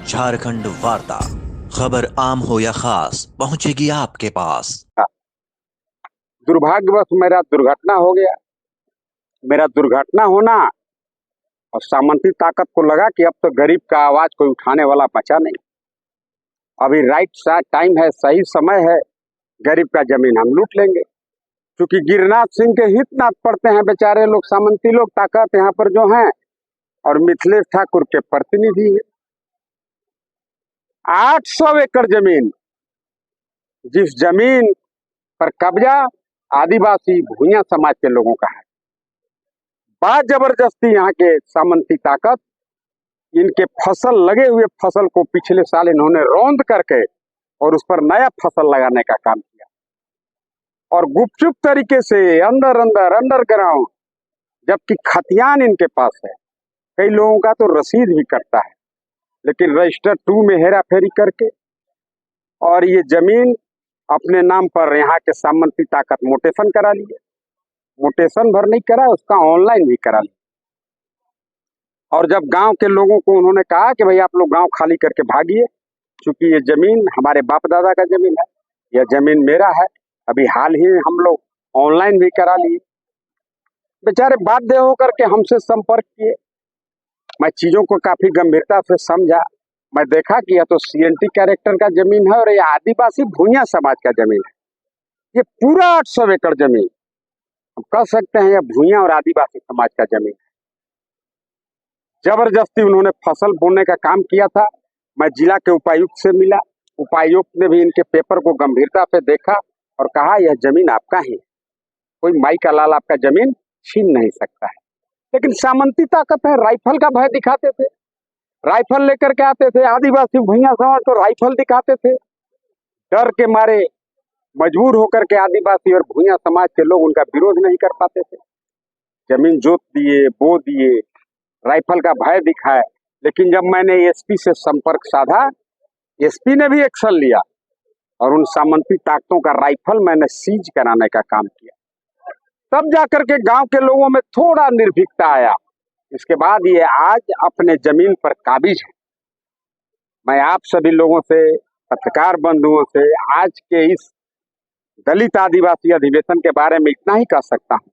झारखंड वार्ता। खबर आम हो या खास, पहुंचेगी आपके पास। दुर्भाग्यवश मेरा दुर्घटना हो गया। मेरा दुर्घटना होना और सामंती ताकत को लगा कि अब तो गरीब का आवाज कोई उठाने वाला बचा नहीं। अभी राइट टाइम है, सही समय है, गरीब का जमीन हम लूट लेंगे। क्योंकि गिरनाथ सिंह के हित नाथ पड़ते हैं बेचारे लोग, सामंती लोग ताकत यहाँ पर जो हैं, और मिथिलेश ठाकुर के प्रतिनिधि है। 800 एकड़ जमीन, जिस जमीन पर कब्जा आदिवासी भूइयां समाज के लोगों का है, बात जबरदस्ती यहाँ के सामंती ताकत इनके फसल लगे हुए फसल को पिछले साल इन्होंने रौंद करके और उस पर नया फसल लगाने का काम किया, और गुपचुप तरीके से अंदर अंदर अंडरग्राउंड, जबकि खतियान इनके पास है। कई लोगों का तो रसीद भी कटता है, लेकिन रजिस्टर 2 में हेरा फेरी करके और ये जमीन अपने नाम पर यहाँ के सामंती ताकत मोटेशन करा लिए। मोटेशन भर नहीं करा, उसका ऑनलाइन भी करा लिया। और जब गांव के लोगों को उन्होंने कहा कि भाई आप लोग गांव खाली करके भागिए, क्योंकि ये जमीन हमारे बाप दादा का जमीन है, यह जमीन मेरा है। अभी हाल ही हम लोग ऑनलाइन भी करा लिए। बेचारे बाध्य होकर के हमसे संपर्क किए। मैं चीजों को काफी गंभीरता से समझा। मैं देखा कि यह तो सीएनटी कैरेक्टर का जमीन है और यह आदिवासी भूइयां समाज का जमीन है। ये पूरा 800 एकड़ जमीन हम कह सकते हैं यह भूइयां और आदिवासी समाज का जमीन है। जबरदस्ती उन्होंने फसल बोने का काम किया था। मैं जिला के उपायुक्त से मिला। उपायुक्त ने भी इनके पेपर को गंभीरता से देखा और कहा यह जमीन आपका ही है, कोई माई का लाल आपका जमीन छीन नहीं सकता है। लेकिन सामंती ताकत है, राइफल का भय दिखाते थे, राइफल लेकर के आते थे। आदिवासी भूइयां समाज तो राइफल दिखाते थे, डर के मारे मजबूर होकर के आदिवासी और भूइयां समाज के लोग उनका विरोध नहीं कर पाते थे। जमीन जोत दिए, बो दिए, राइफल का भय दिखाए। लेकिन जब मैंने एसपी से संपर्क साधा, एसपी ने भी एक्शन लिया और उन सामंती ताकतों का राइफल मैंने सीज कराने का काम किया। तब जाकर के गांव के लोगों में थोड़ा निर्भीकता आया। इसके बाद ये आज अपने जमीन पर काबिज है। मैं आप सभी लोगों से, पत्रकार बंधुओं से आज के इस दलित आदिवासी अधिवेशन के बारे में इतना ही कह सकता हूं